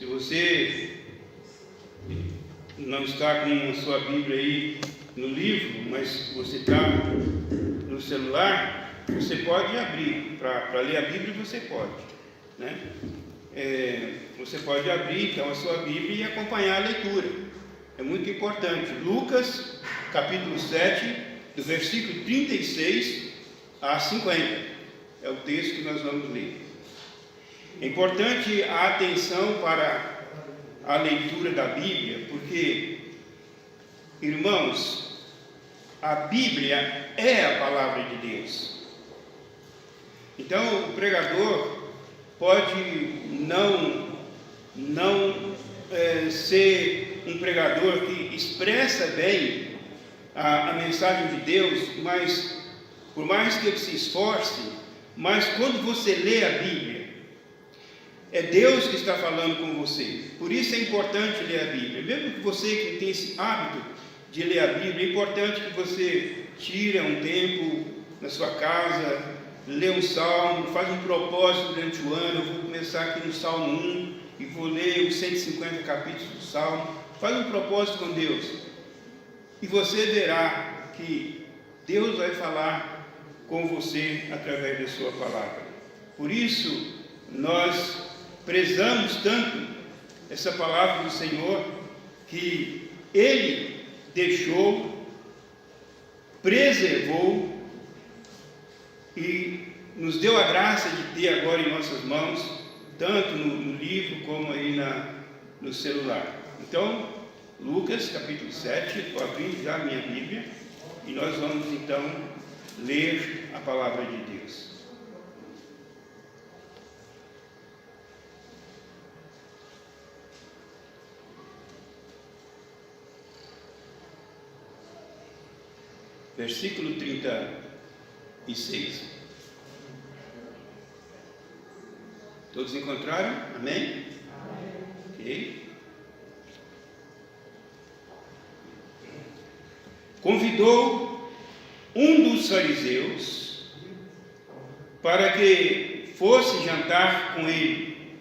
Se você não está com a sua Bíblia aí no livro, mas você está no celular, você pode abrir. Para ler a Bíblia você pode, né? Você pode abrir então a sua Bíblia e acompanhar a leitura. É muito importante. Lucas, capítulo 7, do versículo 36 a 50. É o texto que nós vamos ler. É importante a atenção para a leitura da Bíblia, porque, irmãos, a Bíblia é a palavra de Deus. Então, o pregador pode não ser um pregador que expressa bem a mensagem de Deus, mas por mais que ele se esforce, mas quando você lê a Bíblia, é Deus que está falando com você. Por isso é importante ler a Bíblia. Mesmo que você que tem esse hábito de ler a Bíblia, é importante que você tire um tempo na sua casa, lê um salmo, faz um propósito durante o ano. Eu vou começar aqui no Salmo 1 e vou ler os 150 capítulos do Salmo. Faz um propósito com Deus e você verá que Deus vai falar com você através da sua palavra. Por isso, nós prezamos tanto essa palavra do Senhor, que Ele deixou, preservou e nos deu a graça de ter agora em nossas mãos, tanto no livro como aí no celular. Então, Lucas capítulo 7, estou abrindo já a minha Bíblia e nós vamos então ler a palavra de Deus. Versículo 36. Todos encontraram? Amém? Ok. Convidou um dos fariseus para que fosse jantar com ele.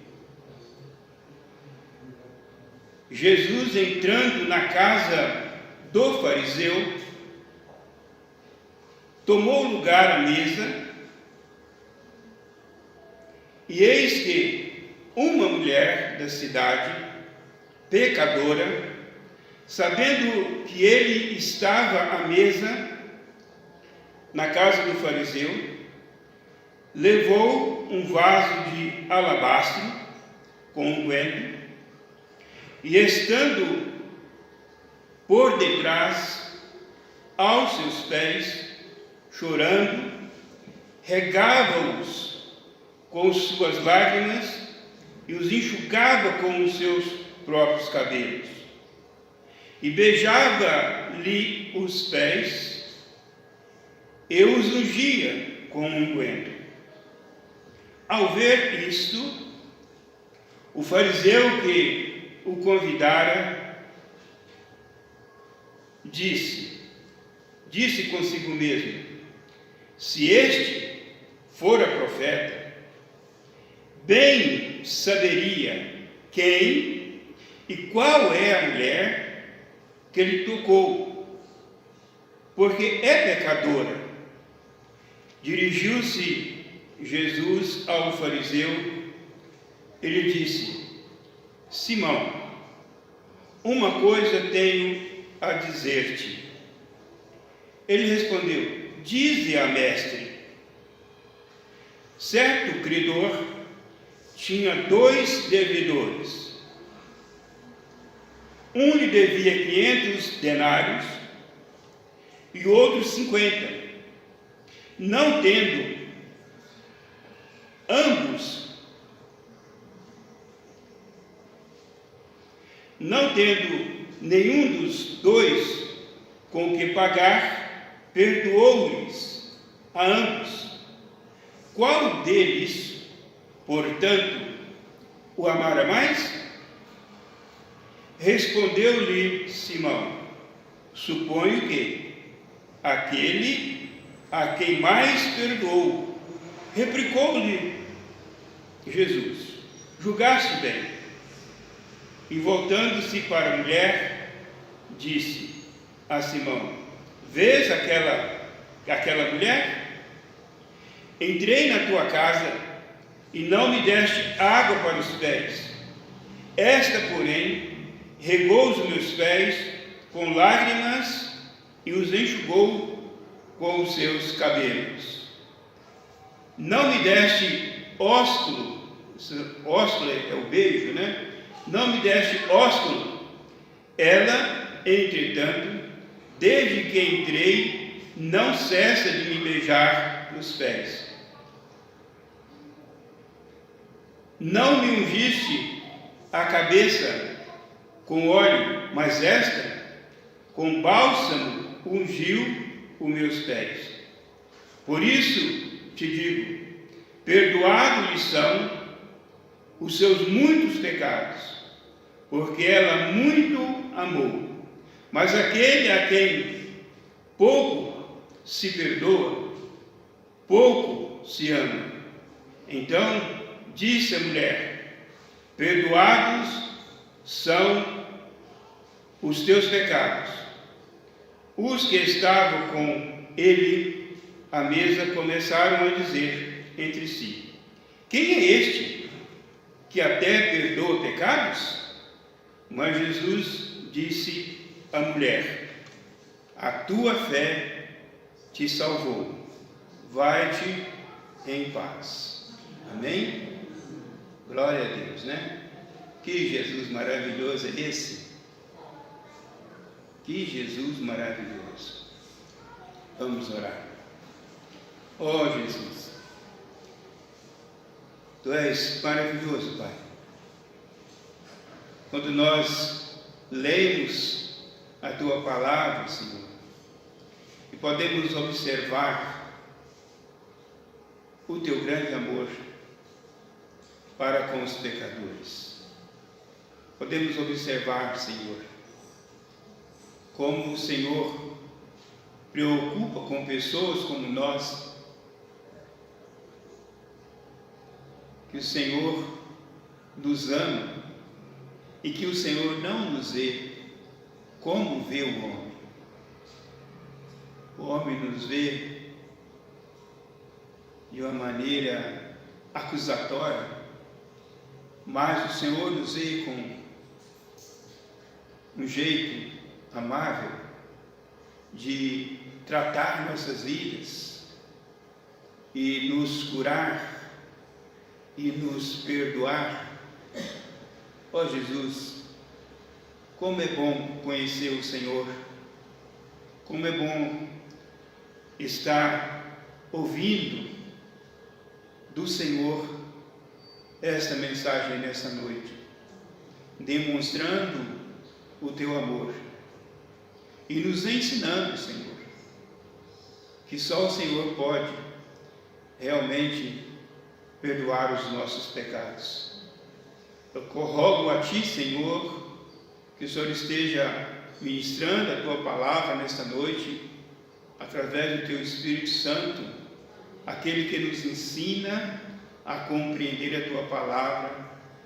Jesus, entrando na casa do fariseu, tomou lugar à mesa, e eis que uma mulher da cidade, pecadora, sabendo que ele estava à mesa na casa do fariseu, levou um vaso de alabastro com unguento, e estando por detrás aos seus pés, chorando, regava-os com suas lágrimas e os enxugava com os seus próprios cabelos. E beijava-lhe os pés e os ungia com unguento. Ao ver isto, o fariseu que o convidara disse consigo mesmo: se este fora profeta, bem saberia quem e qual é a mulher que lhe tocou, porque é pecadora. Dirigiu-se Jesus ao fariseu e lhe disse: Simão, uma coisa tenho a dizer-te. Ele respondeu: dize-a, mestre. Certo credor tinha 2 devedores. Um lhe devia 500 denários e outro 50. Não tendo nenhum dos 2 com que pagar, perdoou-lhes a ambos. Qual deles, portanto, o amara mais? Respondeu-lhe Simão: suponho que aquele a quem mais perdoou. Replicou-lhe Jesus: julgaste bem. E voltando-se para a mulher, disse a Simão: vês aquela mulher? Entrei na tua casa e não me deste água para os pés. Esta, porém, regou os meus pés com lágrimas e os enxugou com os seus cabelos. Não me deste ósculo é o beijo, né? Não me deste ósculo. Ela, entretanto, desde que entrei, não cessa de me beijar nos pés. Não me ungiste a cabeça com óleo, mas esta, com bálsamo, ungiu os meus pés. Por isso te digo, perdoados-lhe são os seus muitos pecados, porque ela muito amou. Mas aquele a quem pouco se perdoa, pouco se ama. Então disse a mulher: perdoados são os teus pecados. Os que estavam com ele à mesa começaram a dizer entre si: quem é este que até perdoa pecados? Mas Jesus disse à mulher: a tua fé te salvou, vai-te em paz. Amém? Glória a Deus, né? Que Jesus maravilhoso é esse? Que Jesus maravilhoso. Vamos orar. Oh Jesus, Tu és maravilhoso, Pai. Quando nós lemos a Tua palavra, Senhor, e podemos observar o Teu grande amor para com os pecadores. Podemos observar, Senhor, como o Senhor preocupa com pessoas como nós, que o Senhor nos ama e que o Senhor não nos vê como vê o homem. O homem nos vê de uma maneira acusatória, mas o Senhor nos vê com um jeito amável de tratar nossas vidas e nos curar e nos perdoar. Ó Jesus, como é bom conhecer o Senhor, como é bom estar ouvindo do Senhor esta mensagem nessa noite, demonstrando o Teu amor e nos ensinando, Senhor, que só o Senhor pode realmente perdoar os nossos pecados. Eu rogo a Ti, Senhor, que o Senhor esteja ministrando a Tua palavra nesta noite, através do Teu Espírito Santo, aquele que nos ensina a compreender a Tua palavra,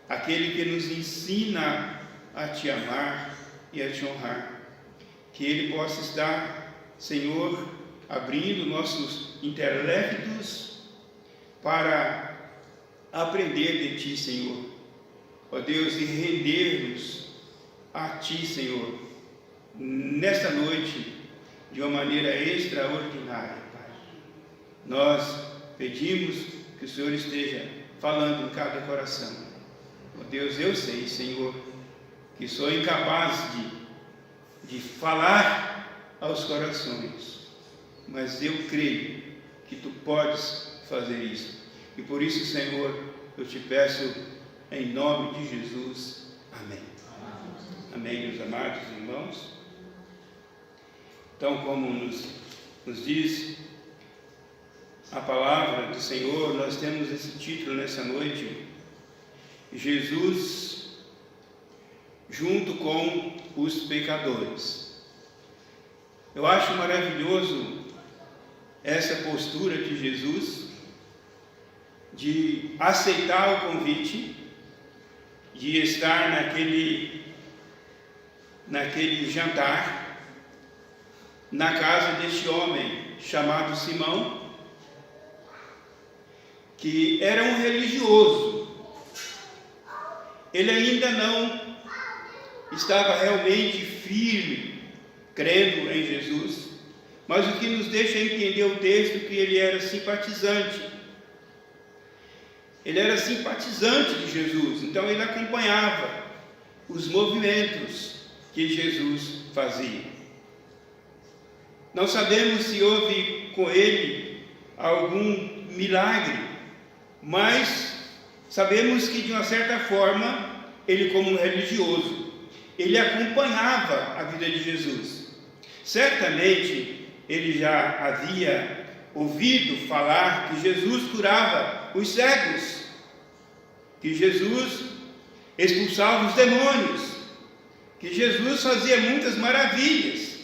aquele que nos ensina a Te amar e a Te honrar. Que Ele possa estar, Senhor, abrindo nossos intelectos para aprender de Ti, Senhor. Ó Deus, e render-nos a Ti, Senhor, nesta noite, de uma maneira extraordinária, Pai. Nós pedimos que o Senhor esteja falando em cada coração. Ó Deus, eu sei, Senhor, que sou incapaz de falar aos corações, mas eu creio que Tu podes fazer isso. E por isso, Senhor, eu te peço em nome de Jesus. Amém. Amém, meus amados irmãos. Então, como nos diz a palavra do Senhor, nós temos esse título nessa noite: Jesus junto com os pecadores. Eu acho maravilhoso essa postura de Jesus de aceitar o convite de estar naquele jantar na casa deste homem chamado Simão, que era um religioso. Ele ainda não estava realmente firme, crendo em Jesus, mas o que nos deixa entender o texto é que ele era simpatizante. Ele era simpatizante de Jesus, então ele acompanhava os movimentos que Jesus fazia. Não sabemos se houve com ele algum milagre, mas sabemos que de uma certa forma, ele como um religioso, ele acompanhava a vida de Jesus. Certamente, ele já havia ouvido falar que Jesus curava os cegos, que Jesus expulsava os demônios, que Jesus fazia muitas maravilhas.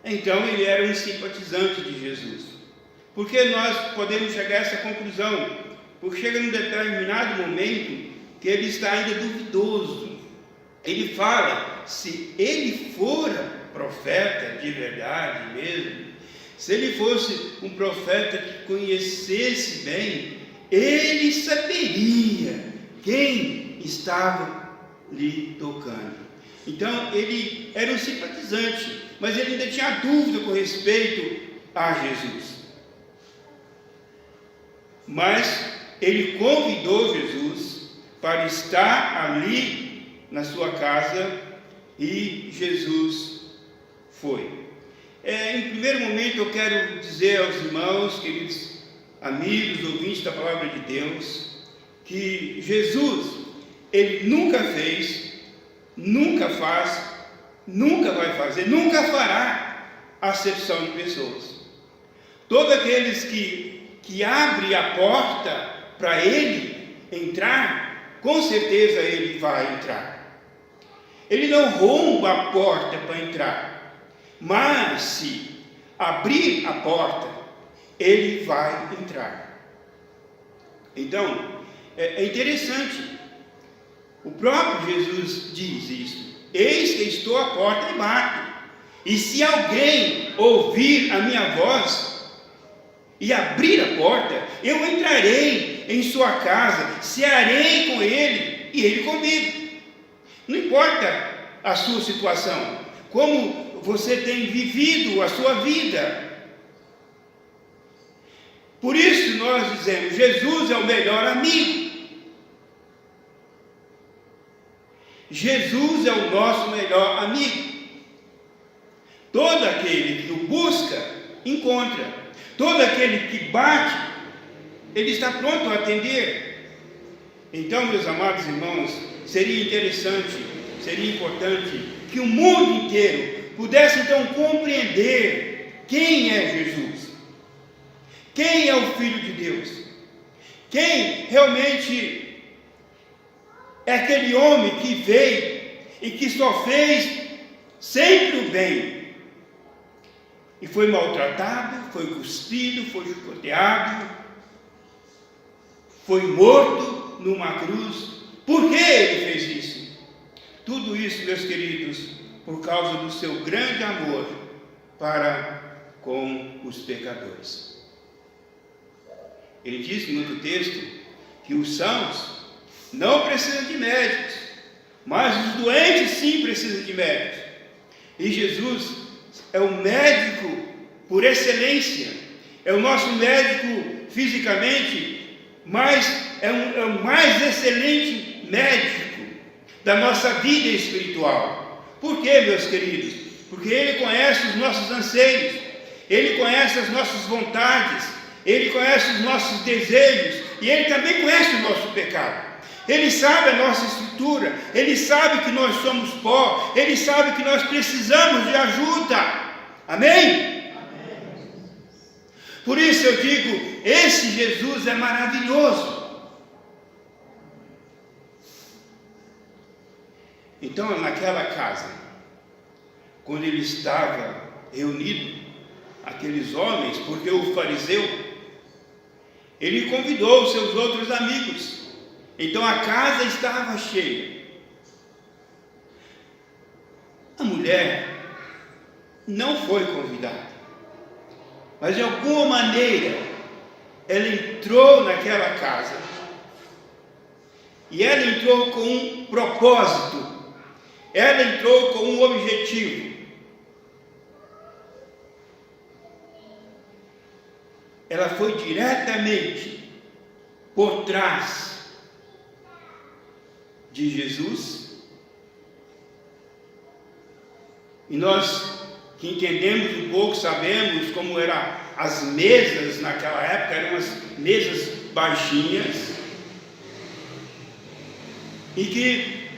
Então ele era um simpatizante de Jesus. Por que nós podemos chegar a essa conclusão? Porque chega num determinado momento que ele está ainda duvidoso. Ele fala, se ele fora profeta de verdade mesmo, se ele fosse um profeta que conhecesse bem, ele saberia quem estava lhe tocando. Então ele era um simpatizante, mas ele ainda tinha dúvida com respeito a Jesus. Mas ele convidou Jesus para estar ali na sua casa e Jesus foi. Em primeiro momento eu quero dizer aos irmãos, queridos amigos, ouvintes da palavra de Deus, que Jesus, ele nunca fez, nunca faz, nunca vai fazer, nunca fará acepção de pessoas. Todos aqueles que abrem a porta para ele entrar, com certeza ele vai entrar. Ele não romba a porta para entrar, mas se abrir a porta, ele vai entrar. Então, é interessante, o próprio Jesus diz isso: eis que estou à porta e bato, e se alguém ouvir a minha voz e abrir a porta, eu entrarei em sua casa, cearei com ele e ele comigo. Não importa a sua situação, como você tem vivido a sua vida. Por isso nós dizemos, Jesus é o melhor amigo. Jesus é o nosso melhor amigo. Todo aquele que o busca, encontra. Todo aquele que bate, ele está pronto a atender. Então, meus amados irmãos, seria interessante, seria importante que o mundo inteiro pudesse então compreender quem é Jesus, quem é o Filho de Deus, quem realmente é aquele homem que veio e que só fez sempre o bem, e foi maltratado, foi cuspido, foi chicoteado, foi morto numa cruz. Por que ele fez isso? Tudo isso, meus queridos, por causa do seu grande amor para com os pecadores. Ele diz no outro texto que os sãos não precisam de médicos, mas os doentes sim precisam de médicos. E Jesus é o médico por excelência, é o nosso médico fisicamente, mas é o mais excelente médico da nossa vida espiritual. Por quê, meus queridos? Porque Ele conhece os nossos anseios, Ele conhece as nossas vontades, Ele conhece os nossos desejos, e Ele também conhece o nosso pecado. Ele sabe a nossa estrutura, Ele sabe que nós somos pó, Ele sabe que nós precisamos de ajuda. Amém? Por isso eu digo, esse Jesus é maravilhoso. Então, naquela casa, quando ele estava reunido, aqueles homens, porque o fariseu, ele convidou os seus outros amigos. Então a casa estava cheia. A mulher não foi convidada, mas de alguma maneira ela entrou naquela casa, e ela entrou com um propósito, ela entrou com um objetivo. Ela foi diretamente por trás de Jesus. E nós que entendemos um pouco, sabemos como eram as mesas naquela época, eram umas mesas baixinhas, e que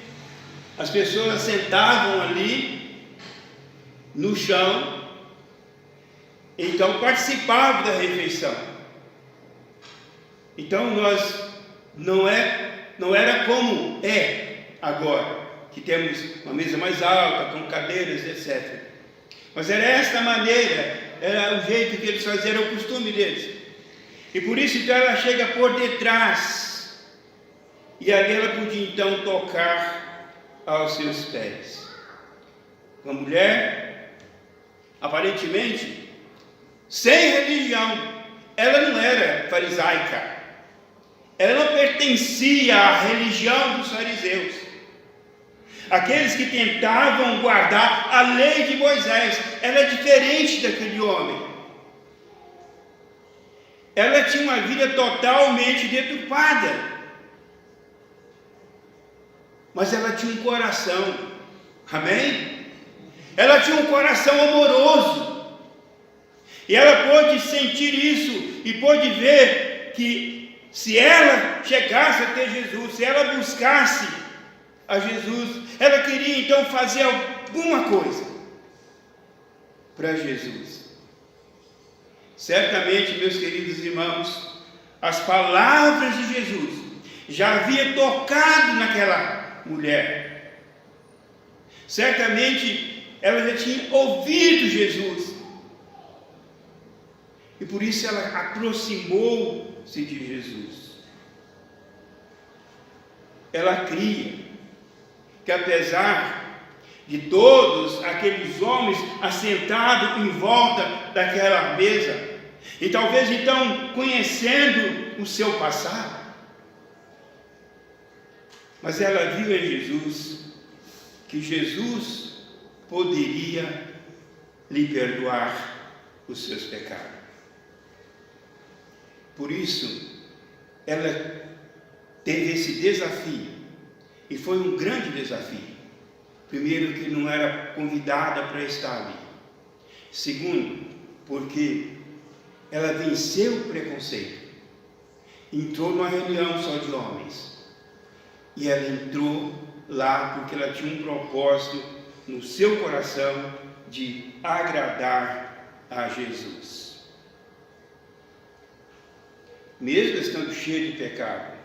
as pessoas sentavam ali no chão, então participavam da refeição. Então nós não era como é agora, que temos uma mesa mais alta, com cadeiras, etc. Mas era esta maneira, era o jeito que eles faziam, era o costume deles. E por isso então ela chega por detrás, e ali ela podia então tocar aos seus pés. Uma mulher, aparentemente, sem religião. Ela não era farisaica, ela não pertencia à religião dos fariseus, aqueles que tentavam guardar a lei de Moisés. Ela é diferente daquele homem. Ela tinha uma vida totalmente deturpada, mas ela tinha um coração, amém? Ela tinha um coração amoroso, e ela pôde sentir isso, e pôde ver que se ela chegasse até Jesus, se ela buscasse a Jesus, ela queria então fazer alguma coisa para Jesus. Certamente, meus queridos irmãos, as palavras de Jesus já havia tocado naquela mulher. Certamente ela já tinha ouvido Jesus, e por isso ela aproximou-se de Jesus. Ela cria que, apesar de todos aqueles homens assentados em volta daquela mesa, e talvez então conhecendo o seu passado, mas ela viu em Jesus que Jesus poderia lhe perdoar os seus pecados. Por isso, ela teve esse desafio, e foi um grande desafio. Primeiro, que não era convidada para estar ali. Segundo, porque ela venceu o preconceito, entrou numa reunião só de homens, e ela entrou lá porque ela tinha um propósito no seu coração de agradar a Jesus. Mesmo estando cheia de pecado,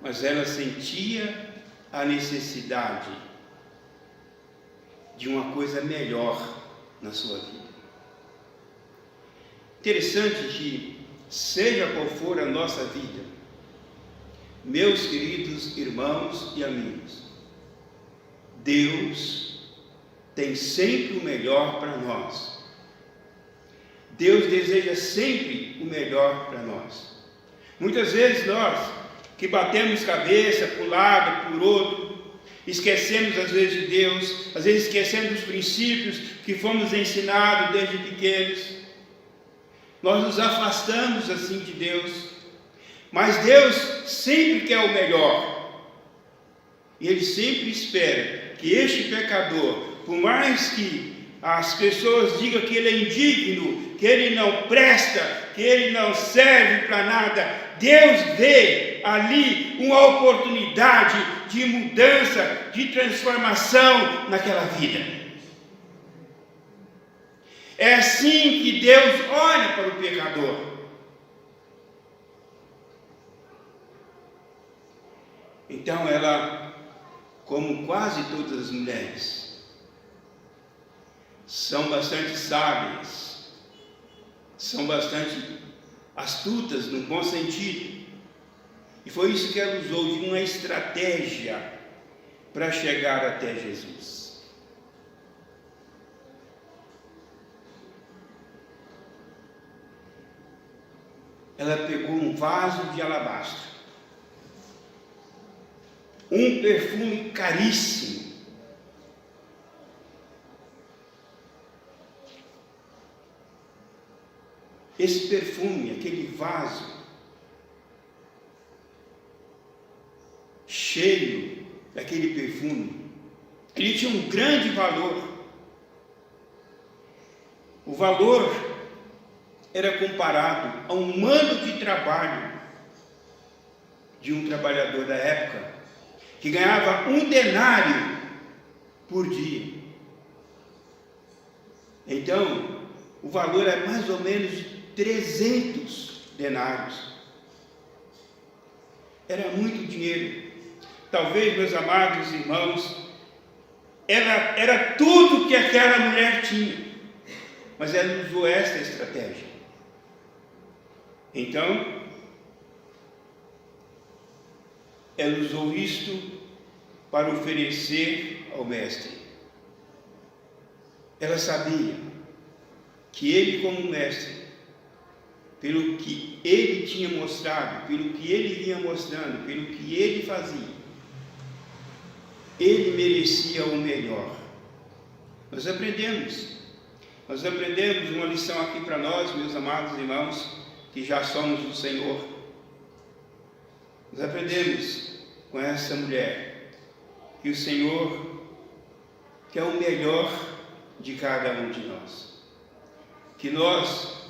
mas ela sentia a necessidade de uma coisa melhor na sua vida. Interessante que, seja qual for a nossa vida, meus queridos irmãos e amigos, Deus tem sempre o melhor para nós. Deus deseja sempre o melhor para nós. Muitas vezes nós, que batemos cabeça por um lado, por outro, esquecemos às vezes de Deus, às vezes esquecemos dos princípios que fomos ensinados desde pequenos. Nós nos afastamos assim de Deus, mas Deus sempre quer o melhor, e Ele sempre espera que este pecador, por mais que as pessoas digam que ele é indigno, que ele não presta, que ele não serve para nada, Deus vê ali uma oportunidade de mudança, de transformação naquela vida. É assim que Deus olha para o pecador. Então ela, como quase todas as mulheres, são bastante sábias, são bastante astutas no bom sentido, E foi isso que ela usou de uma estratégia para chegar até Jesus. Ela pegou um vaso de alabastro, um perfume caríssimo, esse perfume, aquele vaso cheio daquele perfume, ele tinha um grande valor. O valor era comparado a um ano de trabalho de um trabalhador da época, que ganhava 1 denário por dia. Então, o valor é mais ou menos de 300 denários. Era muito dinheiro. Talvez, meus amados irmãos, era tudo que aquela mulher tinha, mas ela usou essa estratégia. Então, ela usou isto para oferecer ao mestre. Ela sabia que ele, como mestre, pelo que ele tinha mostrado, pelo que ele vinha mostrando, pelo que ele fazia, ele merecia o melhor. Nós aprendemos uma lição aqui para nós, meus amados irmãos, que já somos do Senhor. Nós aprendemos com essa mulher que o Senhor quer o melhor de cada um de nós, que nós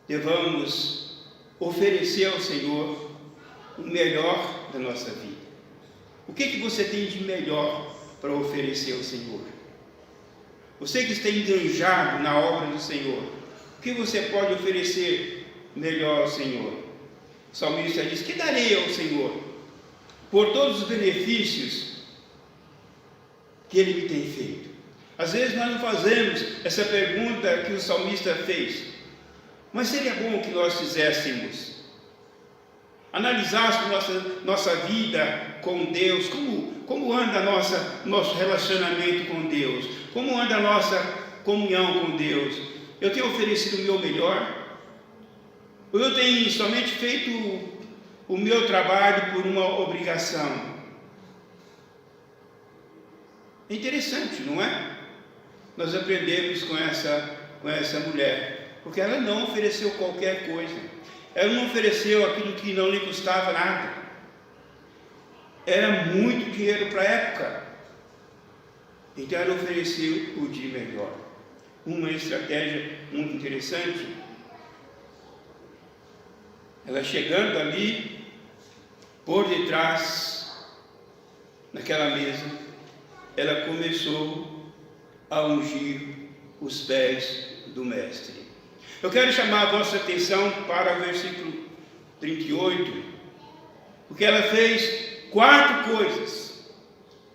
devamos oferecer ao Senhor o melhor da nossa vida. O que você tem de melhor para oferecer ao Senhor? Você que está enganjado na obra do Senhor, o que você pode oferecer melhor ao Senhor? O salmista diz: que darei ao Senhor por todos os benefícios que Ele me tem feito? Às vezes nós não fazemos essa pergunta que o salmista fez, mas seria bom que nós fizéssemos, analisássemos nossa vida com Deus, como anda nosso relacionamento com Deus, como anda a nossa comunhão com Deus. Eu tenho oferecido o meu melhor? Ou eu tenho somente feito o meu trabalho por uma obrigação? É interessante, não é? Nós aprendemos com essa mulher, porque ela não ofereceu qualquer coisa. Ela não ofereceu aquilo que não lhe custava nada. Era muito dinheiro para a época. Então ela ofereceu o de melhor. Uma estratégia muito interessante. Ela chegando ali, por detrás, naquela mesa, ela começou a ungir os pés do mestre. Eu quero chamar a vossa atenção para o versículo 38, porque ela fez 4 coisas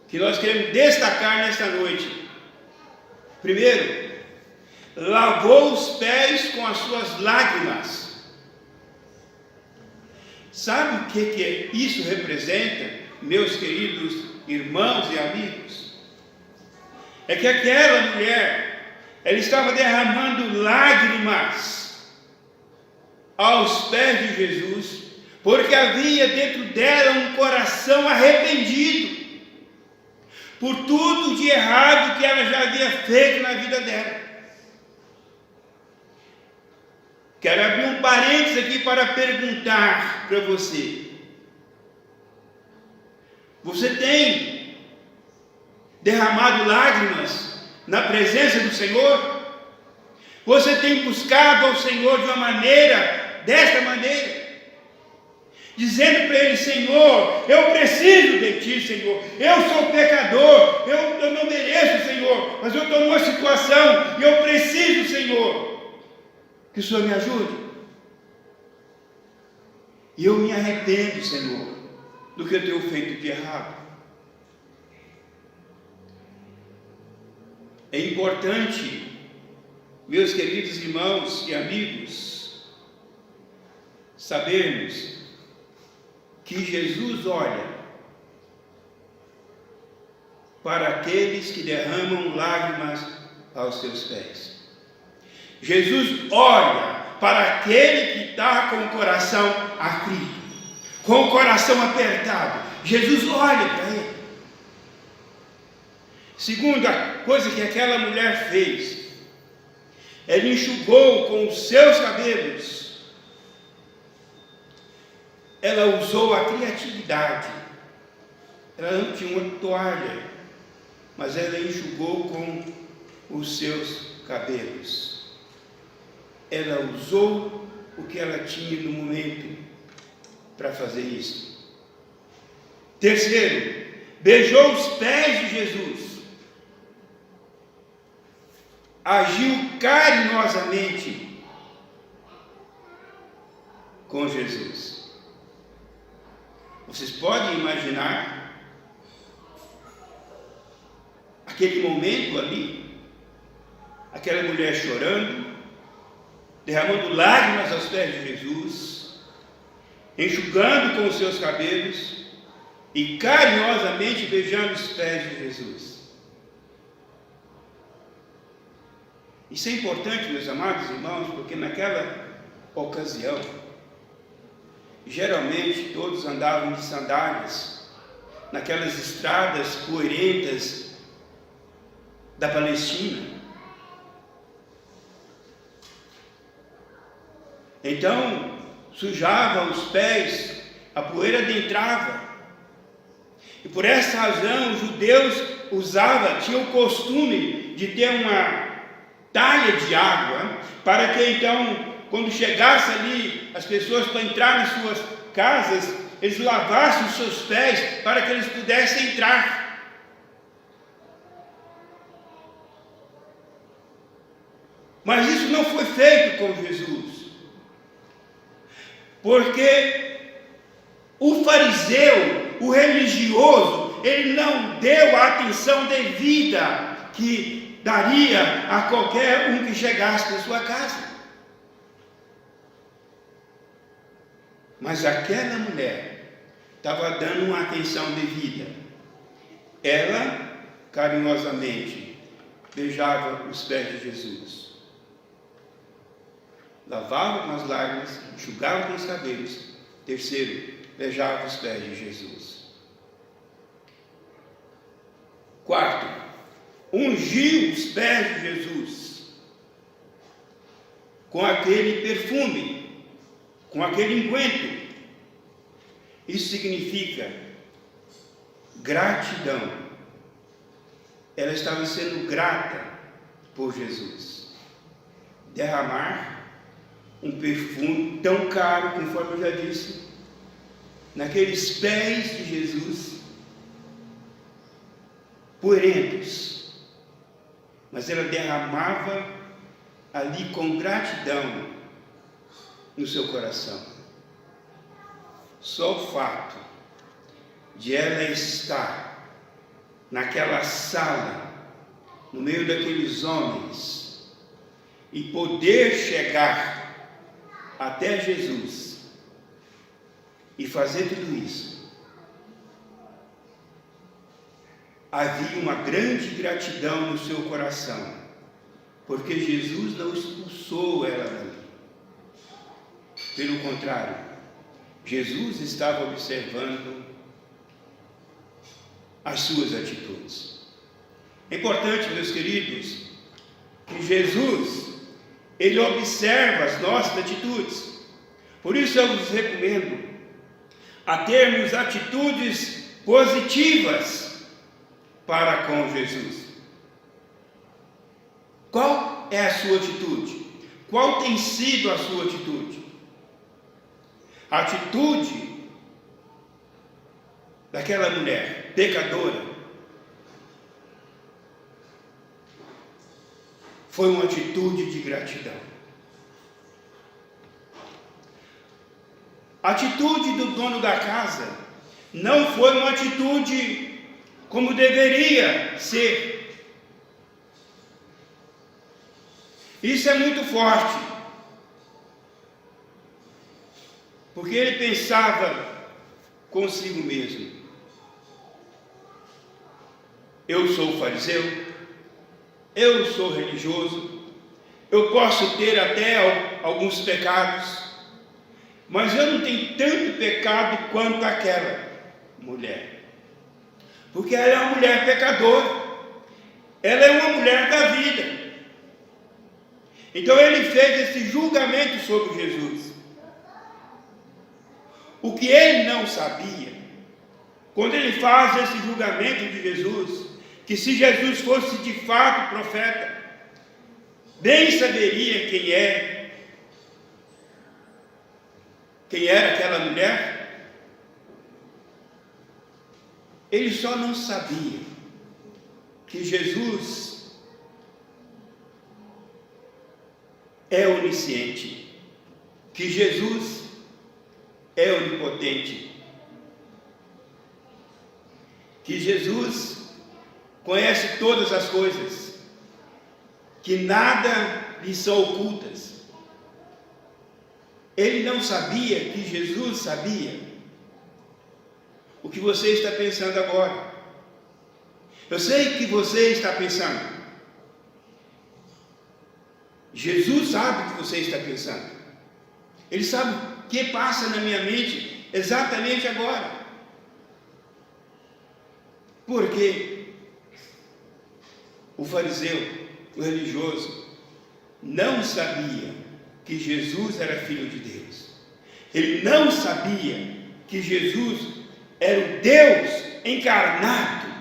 que nós queremos destacar nesta noite. Primeiro, lavou os pés com as suas lágrimas. Sabe o que isso representa, meus queridos irmãos e amigos? É que aquela mulher, ela estava derramando lágrimas aos pés de Jesus, porque havia dentro dela um coração arrependido por tudo de errado que ela já havia feito na vida dela. Quero abrir um parênteses aqui para perguntar para você: você tem derramado lágrimas na presença do Senhor? Você tem buscado ao Senhor de uma maneira, desta maneira, dizendo para Ele: Senhor, eu preciso de Ti, Senhor, eu sou pecador, eu não mereço, Senhor, mas eu estou numa situação e eu preciso, Senhor, que o Senhor me ajude. E eu me arrependo, Senhor, do que eu tenho feito de errado. É importante, meus queridos irmãos e amigos, sabermos que Jesus olha para aqueles que derramam lágrimas aos seus pés. Jesus olha para aquele que está com o coração aflito, com o coração apertado. Jesus olha para ele. Segunda coisa que aquela mulher fez, ela enxugou com os seus cabelos. Ela usou a criatividade. Ela não tinha uma toalha, mas ela enxugou com os seus cabelos. Ela usou o que ela tinha no momento para fazer isso. Terceiro, beijou os pés de Jesus. Agiu carinhosamente com Jesus. Vocês podem imaginar aquele momento ali, aquela mulher chorando, derramando lágrimas aos pés de Jesus, enxugando com os seus cabelos e carinhosamente beijando os pés de Jesus. Isso é importante, meus amados irmãos, porque naquela ocasião, geralmente todos andavam de sandálias, naquelas estradas poeirentas da Palestina. Então, sujava os pés, a poeira adentrava. E por essa razão, os judeus tinham o costume de ter uma talha de água, para que então, quando chegasse ali as pessoas para entrar nas suas casas, eles lavassem os seus pés para que eles pudessem entrar. Mas isso não foi feito com Jesus. Porque o fariseu, o religioso, ele não deu a atenção devida que daria a qualquer um que chegasse na sua casa. Mas aquela mulher estava dando uma atenção devida. Ela, carinhosamente, beijava os pés de Jesus. Lavava com as lágrimas, enxugava com os cabelos. Terceiro, beijava os pés de Jesus. Quarto, ungiu os pés de Jesus com aquele perfume, com aquele unguento. Isso significa gratidão. Ela estava sendo grata por Jesus. Derramar um perfume tão caro, conforme eu já disse, naqueles pés de Jesus, poeirentos, mas ela derramava ali com gratidão no seu coração. Só o fato de ela estar naquela sala, no meio daqueles homens, e poder chegar até Jesus e fazer tudo isso, havia uma grande gratidão no seu coração, porque Jesus não expulsou ela dali. Pelo contrário, Jesus estava observando as suas atitudes. É importante, meus queridos, que Jesus, Ele observa as nossas atitudes. Por isso eu vos recomendo a termos atitudes positivas para com Jesus. Qual é a sua atitude? Qual tem sido a sua atitude? A atitude daquela mulher pecadora foi uma atitude de gratidão. A atitude do dono da casa não foi uma atitude como deveria ser. Isso é muito forte, porque ele pensava consigo mesmo: eu sou fariseu, eu sou religioso, eu posso ter até alguns pecados, mas eu não tenho tanto pecado quanto aquela mulher, porque ela é uma mulher pecadora, ela é uma mulher da vida. Então ele fez esse julgamento sobre Jesus. O que ele não sabia, quando ele faz esse julgamento de Jesus, que se Jesus fosse de fato profeta, bem saberia quem era aquela mulher. Ele só não sabia que Jesus é onisciente, que Jesus é onipotente, que Jesus conhece todas as coisas, que nada lhe são ocultas. Ele não sabia que Jesus sabia o que você está pensando agora. Eu sei que você está pensando. Jesus sabe o que você está pensando. Ele sabe o que passa na minha mente exatamente agora. Porque o fariseu, o religioso, não sabia que Jesus era filho de Deus. Ele não sabia que Jesus era o Deus encarnado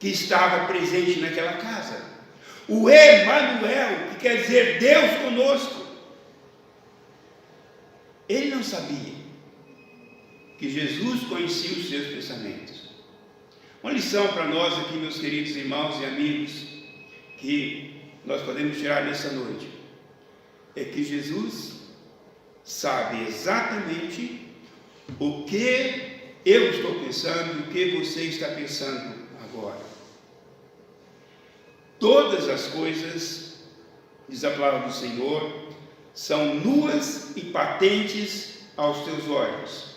que estava presente naquela casa. O Emanuel, que quer dizer Deus conosco. Ele não sabia que Jesus conhecia os seus pensamentos. Uma lição para nós aqui, meus queridos irmãos e amigos, que nós podemos tirar nessa noite, é que Jesus sabe exatamente o que eu estou pensando e o que você está pensando agora. Todas as coisas, diz a palavra do Senhor, são nuas e patentes aos teus olhos.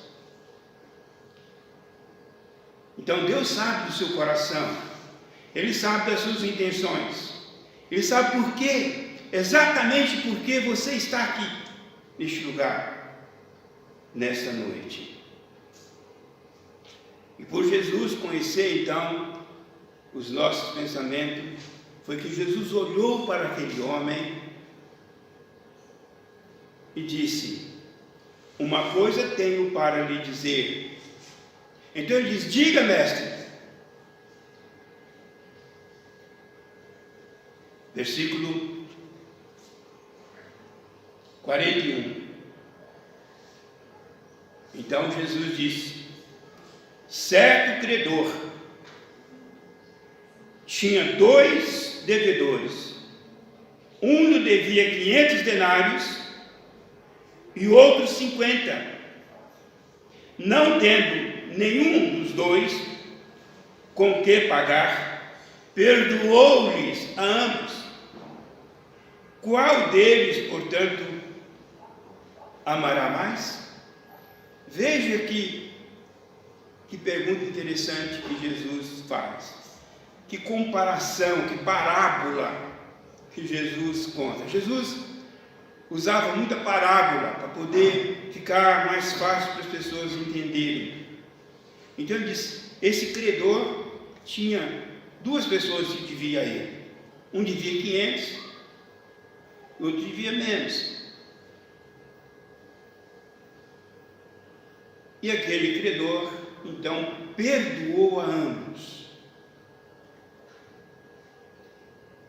Então Deus sabe do seu coração, Ele sabe das suas intenções, Ele sabe por quê, exatamente por que você está aqui, neste lugar, nesta noite. E por Jesus conhecer então os nossos pensamentos, foi que Jesus olhou para aquele homem e disse: uma coisa tenho para lhe dizer. Então ele diz: diga, mestre. Versículo 41. Então Jesus disse: certo credor tinha 2 devedores. Um lhe devia 500 denários e o outro 50. Não tendo nenhum dos dois com que pagar, perdoou-lhes a ambos. Qual deles, portanto, amará mais? Veja que pergunta interessante que Jesus faz. Que comparação, que parábola que Jesus conta. Jesus usava muita parábola para poder ficar mais fácil para as pessoas entenderem. Então ele diz: esse credor tinha 2 pessoas que devia a ele. Um devia 500, o outro devia menos. E aquele credor então perdoou a ambos.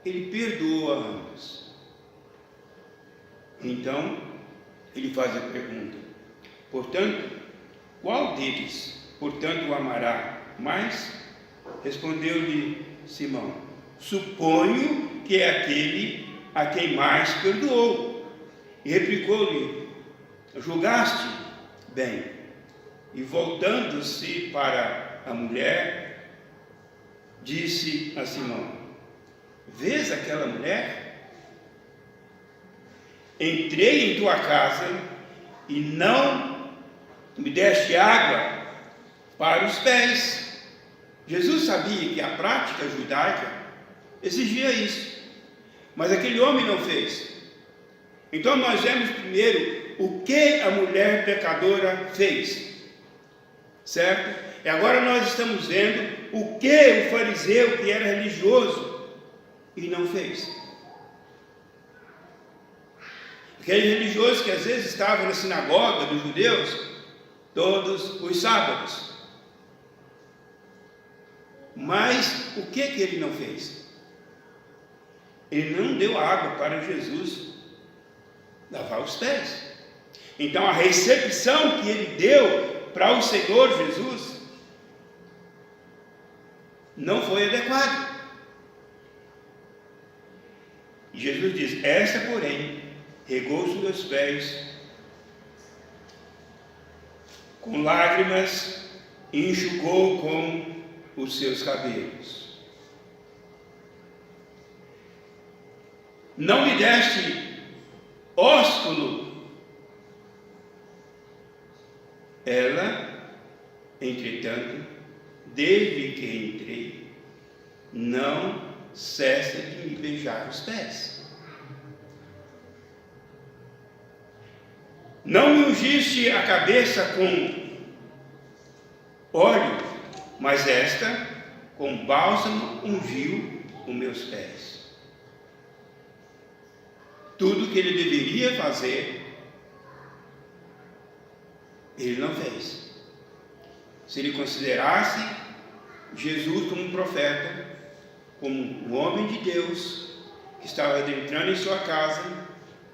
Ele perdoou a ambos. Então ele faz a pergunta: portanto, qual deles, portanto, o amará mais? Respondeu-lhe Simão: suponho que é aquele a quem mais perdoou. E replicou-lhe: julgaste bem. E voltando-se para a mulher, disse a Simão: vês aquela mulher? Entrei em tua casa e não me deste água para os pés. Jesus sabia que a prática judaica exigia isso, mas aquele homem não fez. Então nós vemos primeiro o que a mulher pecadora fez, certo? E agora nós estamos vendo o que o fariseu, que era religioso, e não fez. Aquele religioso que às vezes estava na sinagoga dos judeus todos os sábados. Mas o que ele não fez? Ele não deu água para Jesus lavar os pés. Então a recepção que ele deu para o Senhor Jesus não foi adequada. E Jesus diz: esta, porém, regou os meus pés com lágrimas e enxugou com os seus cabelos. Não me deste ósculo. Ela, entretanto, desde que entrei, não cessa de me beijar os pés. Não me ungiste a cabeça com óleo, mas esta, com bálsamo, ungiu os meus pés. Tudo que ele deveria fazer, ele não fez. Se ele considerasse Jesus como um profeta, como um homem de Deus, que estava adentrando em sua casa,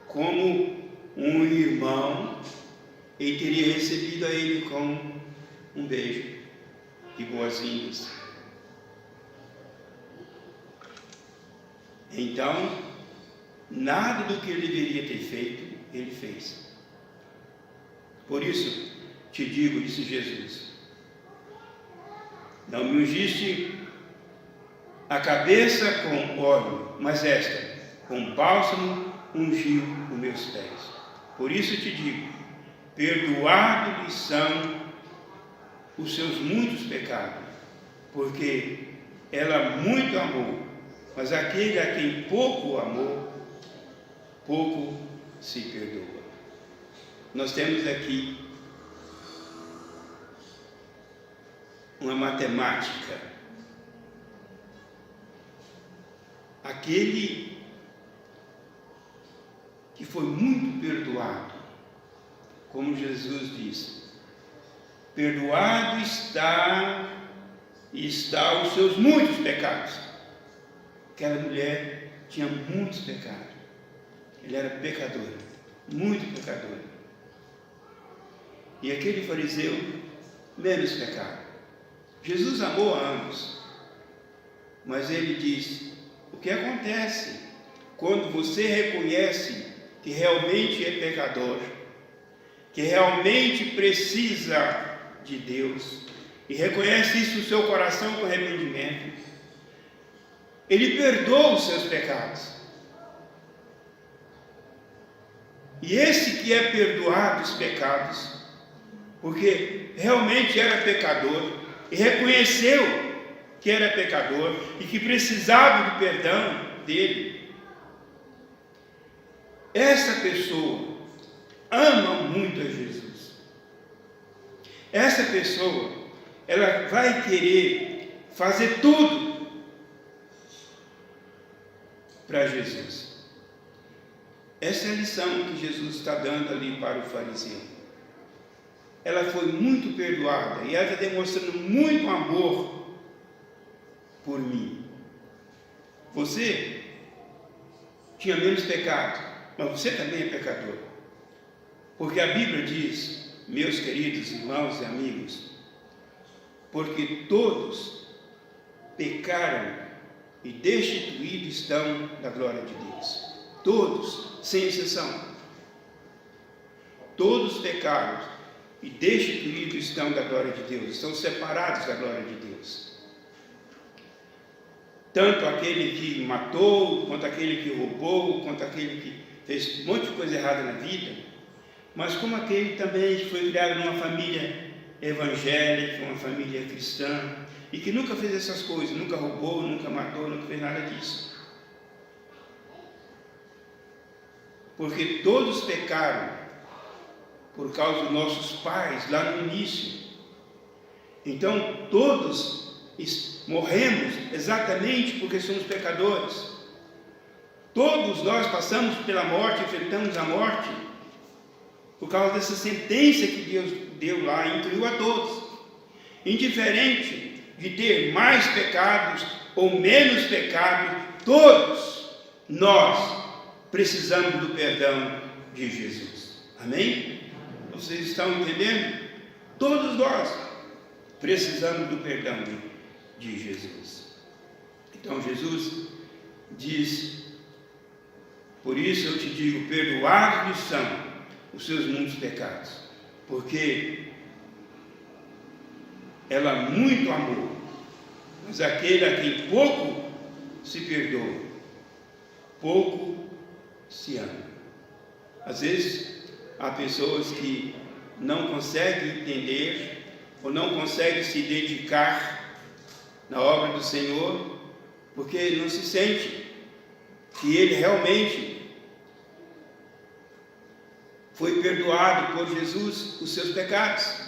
como um irmão, ele teria recebido a ele com um beijo de boas-vindas. Então, nada do que ele deveria ter feito, ele fez. Por isso, te digo, disse Jesus, não me ungiste a cabeça com óleo, mas esta, com bálsamo, ungiu os meus pés. Por isso te digo, perdoados-lhes são os seus muitos pecados, porque ela muito amou, mas aquele a quem pouco amou, pouco se perdoa. Nós temos aqui uma matemática. Aquele que foi muito perdoado, como Jesus disse, perdoado está os seus muitos pecados. Aquela mulher tinha muitos pecados. Ele era pecador, muito pecador. E aquele fariseu, menos pecado. Jesus amou a ambos, mas ele diz: o que acontece quando você reconhece que realmente é pecador, que realmente precisa de Deus, e reconhece isso no seu coração com arrependimento? Ele perdoa os seus pecados. E esse que é perdoado os pecados, porque realmente era pecador, e reconheceu que era pecador, e que precisava do perdão dele, essa pessoa ama muito a Jesus. Essa pessoa, ela vai querer fazer tudo para Jesus. Essa é a lição que Jesus está dando ali para o fariseu. Ela foi muito perdoada e ela está demonstrando muito amor por mim. Você tinha menos pecado, mas você também é pecador. Porque a Bíblia diz, meus queridos irmãos e amigos, porque todos pecaram e destituídos estão da glória de Deus. Todos, sem exceção. Todos pecaram e destituídos estão da glória de Deus, estão separados da glória de Deus. Tanto aquele que matou, quanto aquele que roubou, quanto aquele que fez um monte de coisa errada na vida, mas como aquele também que foi criado numa família evangélica, uma família cristã, e que nunca fez essas coisas, nunca roubou, nunca matou, nunca fez nada disso. Porque todos pecaram por causa dos nossos pais lá no início. Então todos morremos exatamente porque somos pecadores. Todos nós passamos pela morte, enfrentamos a morte por causa dessa sentença que Deus deu lá e incluiu a todos. Indiferente de ter mais pecados ou menos pecados, todos nós precisamos do perdão de Jesus. Amém? Vocês estão entendendo? Todos nós precisamos do perdão de Jesus. Então Jesus diz: por isso eu te digo, perdoados são os seus muitos pecados, porque ela muito amou, mas aquele a quem pouco se perdoa, pouco se ama. Às vezes há pessoas que não conseguem entender ou não conseguem se dedicar na obra do Senhor, porque não se sente que ele realmente foi perdoado por Jesus os seus pecados.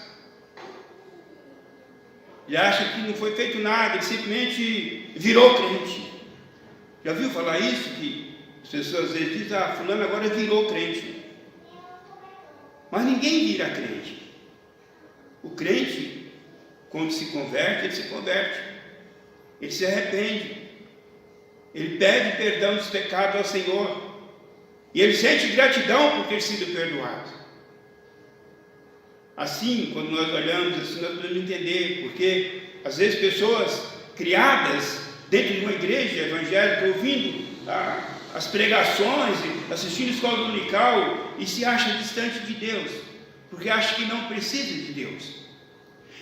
Ele acha que não foi feito nada, ele simplesmente virou crente. Já viu falar isso? Que as pessoas às vezes dizem: ah, fulano agora virou crente. Mas ninguém vira crente. O crente, quando se converte, ele se converte. Ele se arrepende. Ele pede perdão dos pecados ao Senhor. E ele sente gratidão por ter sido perdoado. Assim, quando nós olhamos assim, nós podemos entender, porque às vezes pessoas criadas dentro de uma igreja evangélica, ouvindo as pregações, assistindo escola dominical, e se acham distante de Deus, porque acha que não precisa de Deus.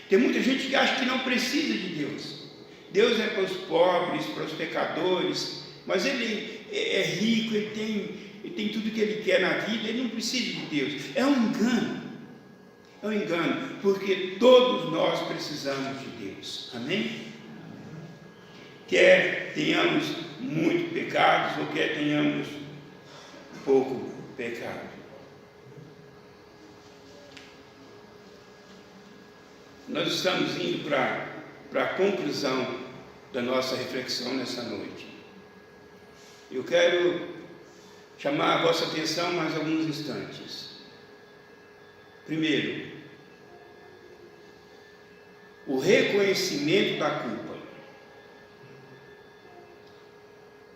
Tem muita gente que acha que não precisa de Deus. Deus é para os pobres, para os pecadores, mas Ele é rico, Ele tem tudo que Ele quer na vida, Ele não precisa de Deus. É um engano. É um engano, porque todos nós precisamos de Deus. Amém? Quer tenhamos muito pecados ou quer tenhamos pouco pecado. Nós estamos indo para a conclusão da nossa reflexão nessa noite. Eu quero chamar a vossa atenção mais alguns instantes. Primeiro, o reconhecimento da culpa.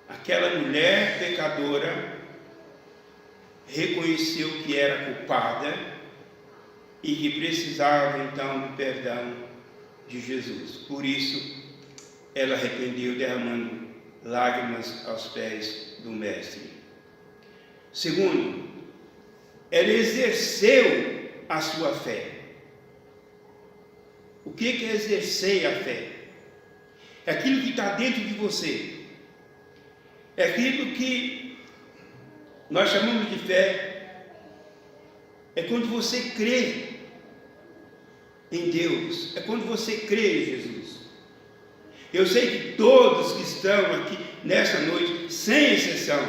Aquela mulher pecadora reconheceu que era culpada e que precisava então do perdão de Jesus. Por isso, ela arrependeu, derramando lágrimas aos pés do Mestre. Segundo, ela exerceu a sua fé. O que é exercer a fé? É aquilo que está dentro de você. É aquilo que nós chamamos de fé. É quando você crê em Deus. É quando você crê em Jesus. Eu sei que todos que estão aqui nessa noite, sem exceção,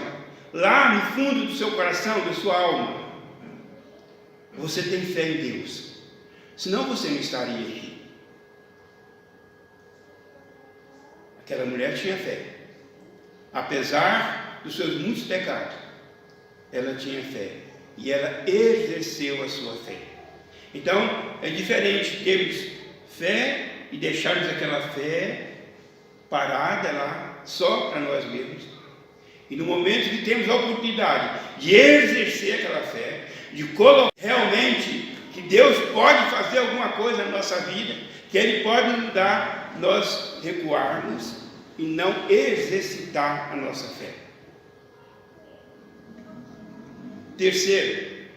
lá no fundo do seu coração, da sua alma, você tem fé em Deus. Senão você não estaria aqui. Aquela mulher tinha fé. Apesar dos seus muitos pecados, ela tinha fé. E ela exerceu a sua fé. Então, é diferente termos fé e deixarmos aquela fé parada lá, só para nós mesmos. E no momento que temos a oportunidade de exercer aquela fé, de colocar realmente que Deus pode fazer alguma coisa na nossa vida, que Ele pode nos dar, nós recuarmos e não exercitar a nossa fé. Terceiro,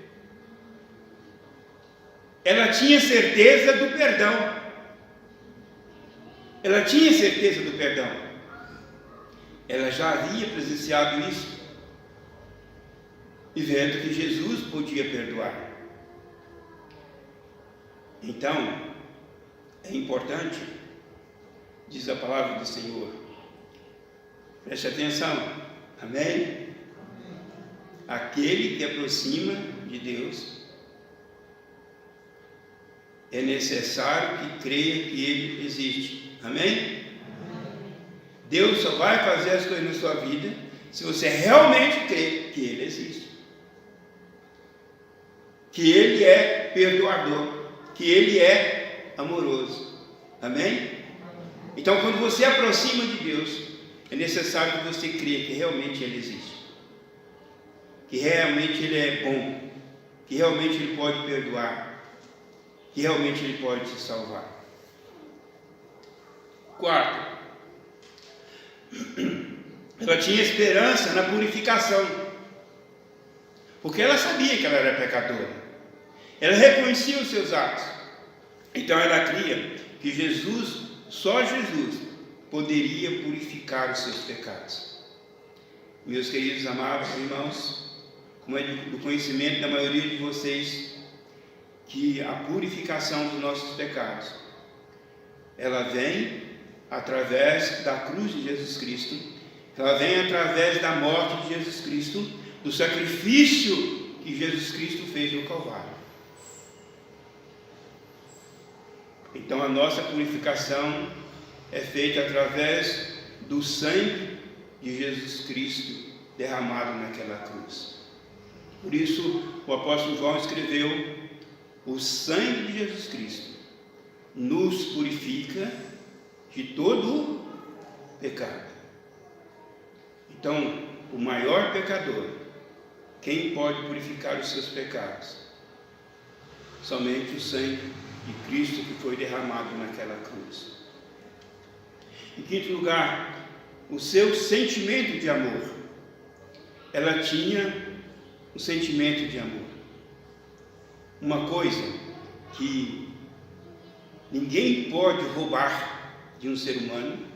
ela tinha certeza do perdão. Ela tinha certeza do perdão. Ela já havia presenciado isso, e vendo que Jesus podia perdoar. Então, é importante, diz a palavra do Senhor. Preste atenção, amém? Aquele que aproxima de Deus, é necessário que creia que Ele existe, amém? Deus só vai fazer as coisas na sua vida se você realmente crer que Ele existe, que Ele é perdoador, que Ele é amoroso, amém? Então, quando você aproxima de Deus, é necessário que você creia que realmente Ele existe, que realmente Ele é bom, que realmente Ele pode perdoar, que realmente Ele pode te salvar. Quarto, ela tinha esperança na purificação, porque ela sabia que ela era pecadora, ela reconhecia os seus atos, então ela cria que Jesus, só Jesus, poderia purificar os seus pecados. Meus queridos amados irmãos, como é do conhecimento da maioria de vocês, que a purificação dos nossos pecados, ela vem através da cruz de Jesus Cristo, ela vem através da morte de Jesus Cristo, do sacrifício que Jesus Cristo fez no Calvário. Então a nossa purificação é feita através do sangue de Jesus Cristo derramado naquela cruz. Por isso o apóstolo João escreveu: o sangue de Jesus Cristo nos purifica de todo pecado. Então, o maior pecador, quem pode purificar os seus pecados? Somente o sangue de Cristo que foi derramado naquela cruz. Em quinto lugar, o seu sentimento de amor. Ela tinha um sentimento de amor. Uma coisa que ninguém pode roubar de um ser humano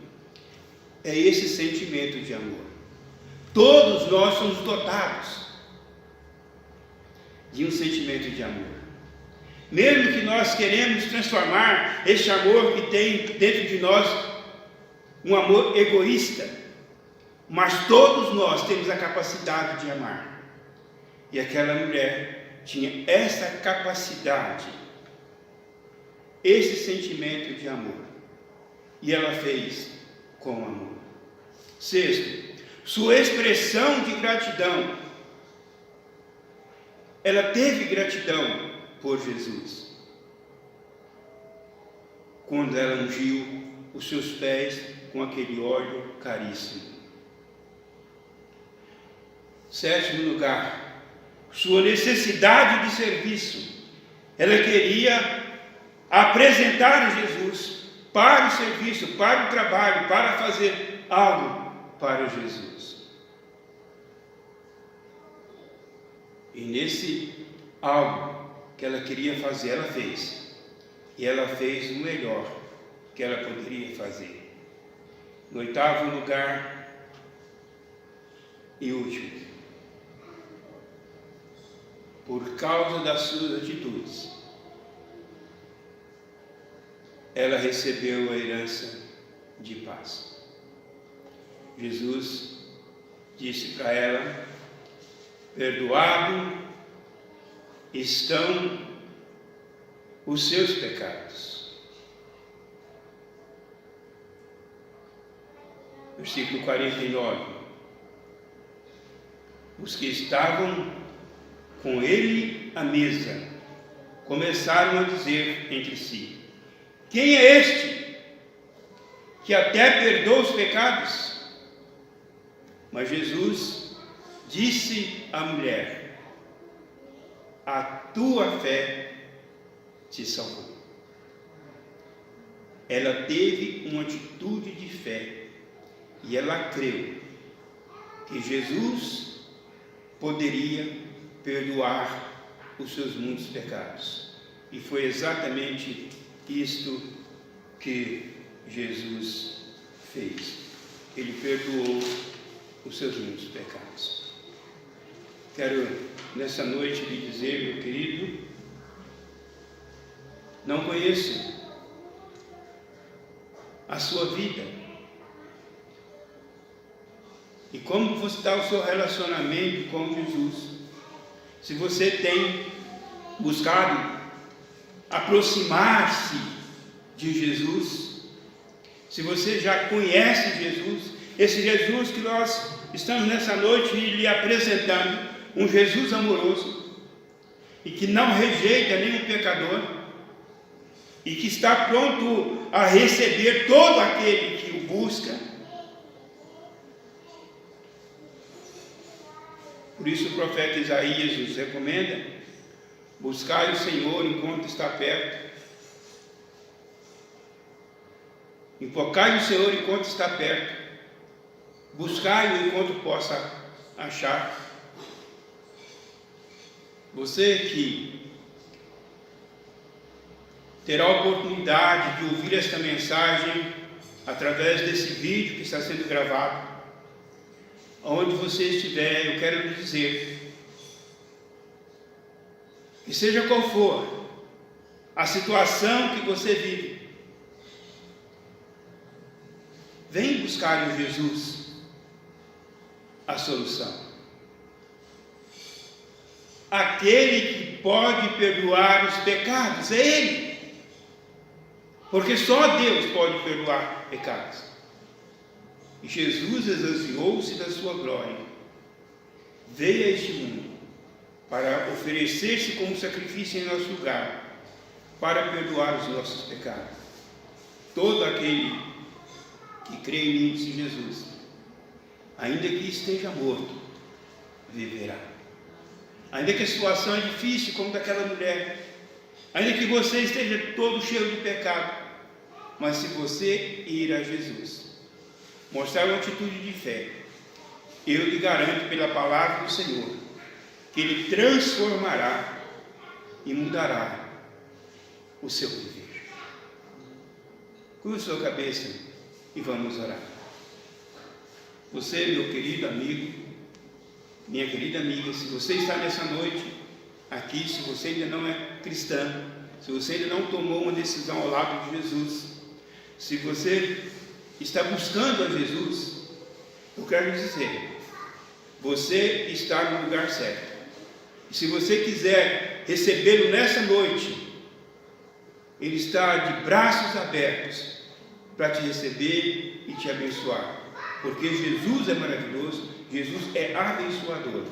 é esse sentimento de amor. Todos nós somos dotados de um sentimento de amor. Mesmo que nós queremos transformar esse amor que tem dentro de nós um amor egoísta, mas todos nós temos a capacidade de amar. E aquela mulher tinha essa capacidade, esse sentimento de amor, e ela fez com amor. Sexto, sua expressão de gratidão. Ela teve gratidão por Jesus quando ela ungiu os seus pés com aquele óleo caríssimo. Sétimo lugar, sua necessidade de serviço. Ela queria apresentar Jesus para o serviço, para o trabalho, para fazer algo para Jesus. E nesse algo que ela queria fazer, ela fez. E ela fez o melhor que ela poderia fazer. No oitavo lugar e último, por causa das suas atitudes, ela recebeu a herança de paz. Jesus disse para ela: perdoado estão os seus pecados. Versículo 49. Os que estavam com ele à mesa começaram a dizer entre si: quem é este que até perdoa os pecados? Mas Jesus disse à mulher: a tua fé te salvou. Ela teve uma atitude de fé e ela creu que Jesus poderia perdoar os seus muitos pecados. E foi exatamente isto que Jesus fez. Ele perdoou os seus muitos pecados. Quero nessa noite lhe dizer, meu querido, não conheço a sua vida? E como está o seu relacionamento com Jesus? Se você tem buscado aproximar-se de Jesus, se você já conhece Jesus, esse Jesus que nós estamos nessa noite lhe apresentando, um Jesus amoroso, e que não rejeita nenhum pecador, e que está pronto a receber todo aquele que o busca. Por isso o profeta Isaías nos recomenda: buscai o Senhor enquanto está perto, invocai o Senhor enquanto está perto, buscai-o enquanto possa achar. Você que terá a oportunidade de ouvir esta mensagem através desse vídeo que está sendo gravado, onde você estiver, eu quero lhe dizer que seja qual for a situação que você vive, vem buscar em Jesus a solução. Aquele que pode perdoar os pecados é Ele, porque só Deus pode perdoar pecados. E Jesus esvaziou-se da sua glória, veio a este mundo para oferecer-se como sacrifício em nosso lugar, para perdoar os nossos pecados. Todo aquele que crê em mim, disse Jesus, ainda que esteja morto, viverá. Ainda que a situação é difícil, como daquela mulher, ainda que você esteja todo cheio de pecado, mas se você ir a Jesus, mostrar uma atitude de fé, eu lhe garanto pela palavra do Senhor, que Ele transformará e mudará o seu viver. Curva sua cabeça e vamos orar. Você, meu querido amigo, minha querida amiga, se você está nessa noite aqui, se você ainda não é cristã, se você ainda não tomou uma decisão ao lado de Jesus, se você está buscando a Jesus, eu quero dizer, você está no lugar certo. E se você quiser recebê-lo nessa noite, Ele está de braços abertos para te receber e te abençoar, porque Jesus é maravilhoso, Jesus é abençoador,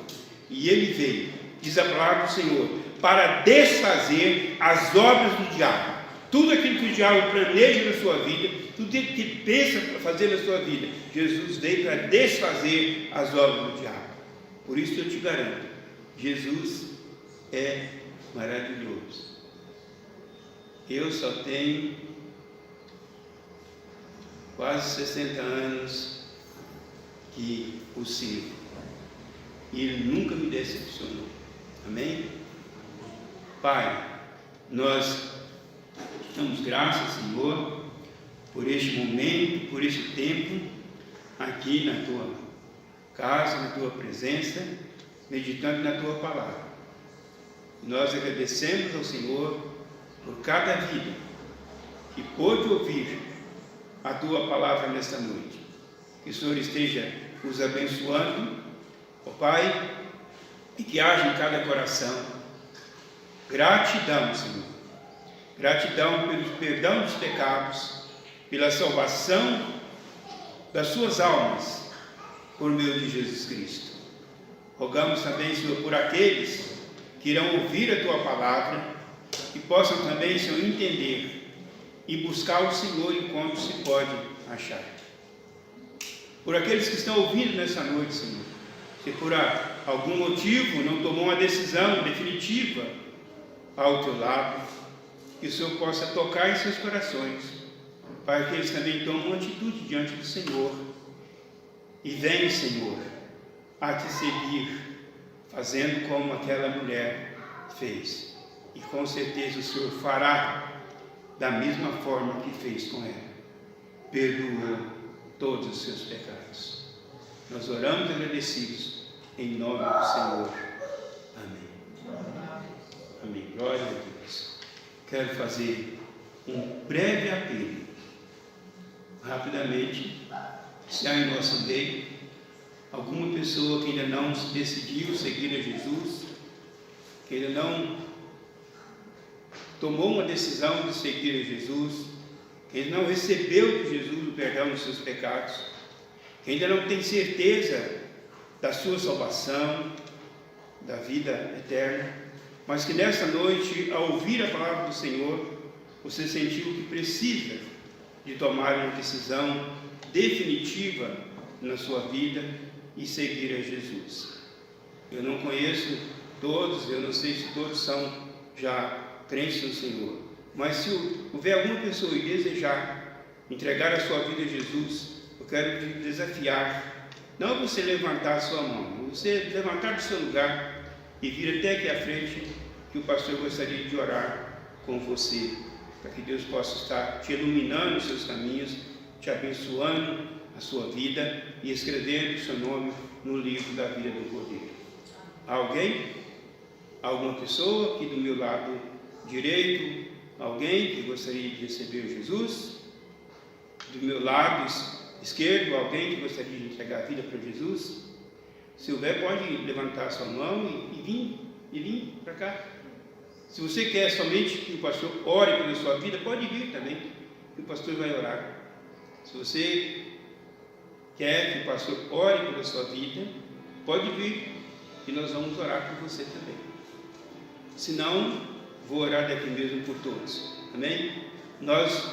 e Ele veio, diz a palavra do Senhor, para desfazer as obras do diabo. Tudo aquilo que o diabo planeja na sua vida, tudo aquilo que pensa fazer na sua vida, Jesus veio para desfazer as obras do diabo. Por isso eu te garanto, Jesus é maravilhoso. Eu só tenho quase 60 anos que o sirvo, e Ele nunca me decepcionou. Amém? Pai, nós damos graças, Senhor, por este momento, por este tempo aqui na Tua casa, na Tua presença, meditando na Tua palavra. Nós agradecemos ao Senhor por cada vida que pôde ouvir a Tua palavra nesta noite. Que o Senhor esteja os abençoando, ó Pai, e que haja em cada coração gratidão, Senhor. Gratidão pelo perdão dos pecados, pela salvação das suas almas, por meio de Jesus Cristo. Rogamos também, Senhor, por aqueles que irão ouvir a Tua palavra, que possam também, Senhor, entender e buscar o Senhor enquanto se pode achar. Por aqueles que estão ouvindo nessa noite, Senhor, se por algum motivo não tomou uma decisão definitiva ao Teu lado, que o Senhor possa tocar em seus corações, para que eles também tomem uma atitude diante do Senhor, e venham, Senhor, a Te seguir, fazendo como aquela mulher fez, e com certeza o Senhor fará da mesma forma que fez com ela, perdoou todos os seus pecados. Nós oramos agradecidos em nome do Senhor. Amém. Amém. Glória a Deus. Quero fazer um breve apelo rapidamente, se há em nosso meio alguma pessoa que ainda não se decidiu seguir a Jesus, que ainda não tomou uma decisão de seguir a Jesus, que ainda não recebeu de Jesus o perdão dos seus pecados, que ainda não tem certeza da sua salvação, da vida eterna, mas que nesta noite, ao ouvir a palavra do Senhor, você sentiu que precisa de tomar uma decisão definitiva na sua vida e seguir a Jesus. Eu não conheço todos, eu não sei se todos são já crentes no Senhor, mas se houver alguma pessoa e desejar entregar a sua vida a Jesus, eu quero te desafiar, não você levantar a sua mão, você levantar do seu lugar e vir até aqui à frente, que o pastor gostaria de orar com você, para que Deus possa estar te iluminando os seus caminhos, te abençoando a sua vida e escrevendo o seu nome no livro da vida do Cordeiro. Alguém? Alguma pessoa aqui do meu lado direito? Alguém que gostaria de receber Jesus? Do meu lado esquerdo, alguém que gostaria de entregar a vida para Jesus? Se houver, pode levantar a sua mão e vir para cá. Se você quer somente que o pastor ore pela sua vida, pode vir também, que o pastor vai orar. Se você quer que o pastor ore pela sua vida, pode vir, e nós vamos orar por você também. Se não, vou orar daqui mesmo por todos. Amém? Nós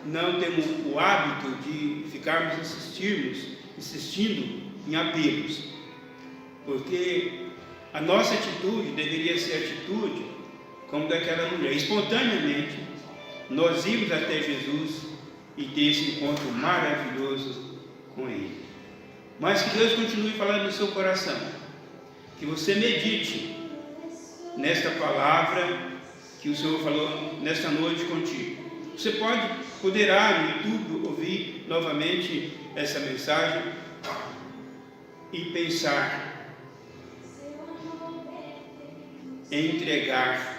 não temos o hábito de ficarmos insistindo em apelos, porque a nossa atitude deveria ser atitude como daquela mulher. Espontaneamente, nós irmos até Jesus e ter esse encontro maravilhoso com Ele. Mas que Deus continue falando no seu coração, que você medite nesta palavra que o Senhor falou nesta noite contigo. Você poderá no YouTube ouvir novamente essa mensagem e pensar em entregar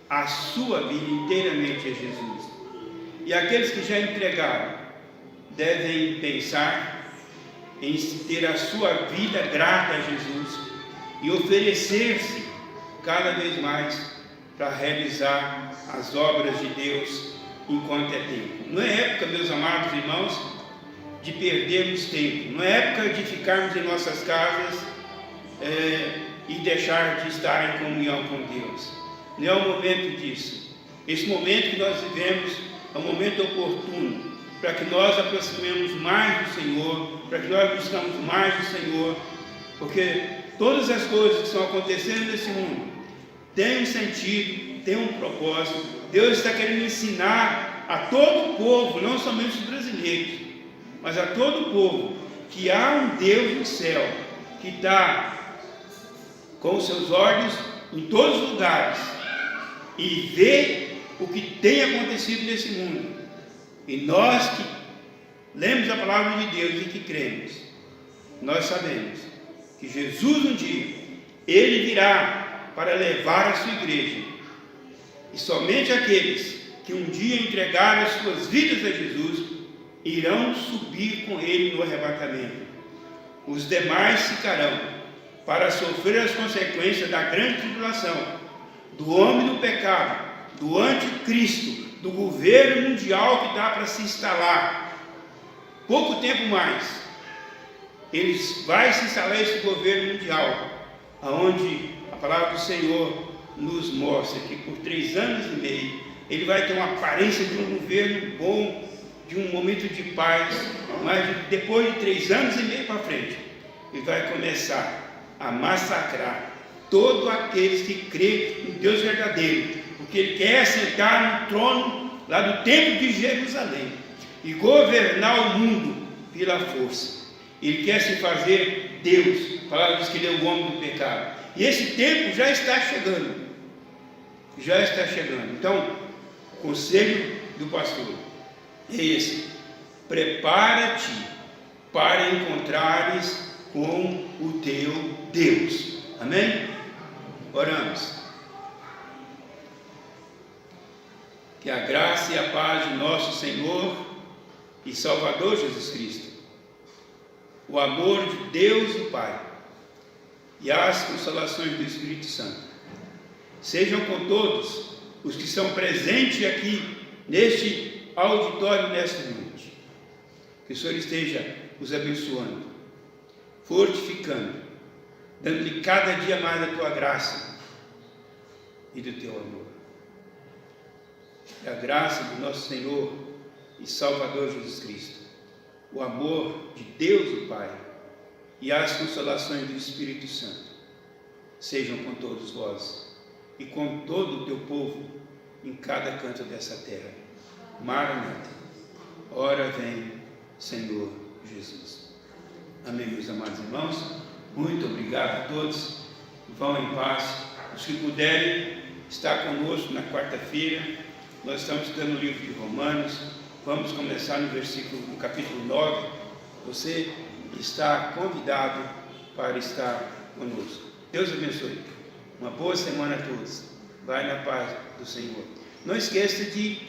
a sua vida inteiramente a Jesus. E aqueles que já entregaram devem pensar em ter a sua vida grata a Jesus e oferecer-se cada vez mais para realizar as obras de Deus enquanto é tempo. Não é época, meus amados irmãos, de perdermos tempo. Não é época de ficarmos em nossas casas e deixar de estar em comunhão com Deus. Não é o momento disso. Esse momento que nós vivemos é um momento oportuno para que nós aproximemos mais do Senhor, para que nós buscamos mais do Senhor, porque todas as coisas que estão acontecendo nesse mundo têm um sentido, têm um propósito. Deus está querendo ensinar a todo o povo, não somente os brasileiros, mas a todo o povo, que há um Deus no céu, que está com os seus olhos em todos os lugares e vê o que tem acontecido nesse mundo. E nós que lemos a palavra de Deus e que cremos, nós sabemos que Jesus um dia, Ele virá para levar a sua igreja. E somente aqueles que um dia entregaram as suas vidas a Jesus irão subir com Ele no arrebatamento. Os demais ficarão para sofrer as consequências da grande tribulação, do homem do pecado, do anticristo, do governo mundial que está para se instalar. Pouco tempo mais, vai se instalar esse governo mundial, aonde a palavra do Senhor nos mostra que por 3 anos e meio, ele vai ter uma aparência de um governo bom, de um momento de paz, mas depois de 3 anos e meio para frente, ele vai começar a massacrar todos aqueles que crêem no Deus verdadeiro, porque ele quer sentar no trono lá do templo de Jerusalém e governar o mundo pela força. Ele quer se fazer Deus. A palavra diz que ele é o homem do pecado, e esse tempo já está chegando. Então, o conselho do pastor é esse: prepara-te para encontrares com o teu Deus. Amém? Oramos. Que a graça e a paz de nosso Senhor e Salvador Jesus Cristo, o amor de Deus o Pai e as consolações do Espírito Santo sejam com todos os que são presentes aqui neste auditório nesta noite. Que o Senhor esteja os abençoando, fortificando, dando-lhe cada dia mais a tua graça e do teu amor. E a graça do nosso Senhor e Salvador Jesus Cristo, o amor de Deus o Pai e as consolações do Espírito Santo sejam com todos vós e com todo o teu povo em cada canto dessa terra. Maranata, ora vem, Senhor Jesus. Amém, meus amados irmãos. Muito obrigado a todos. Vão em paz. Os que puderem estar conosco na quarta-feira, nós estamos estudando o livro de Romanos. Vamos começar no capítulo 9. Você está convidado para estar conosco. Deus abençoe. Uma boa semana a todos. Vai na paz do Senhor. Não esqueça de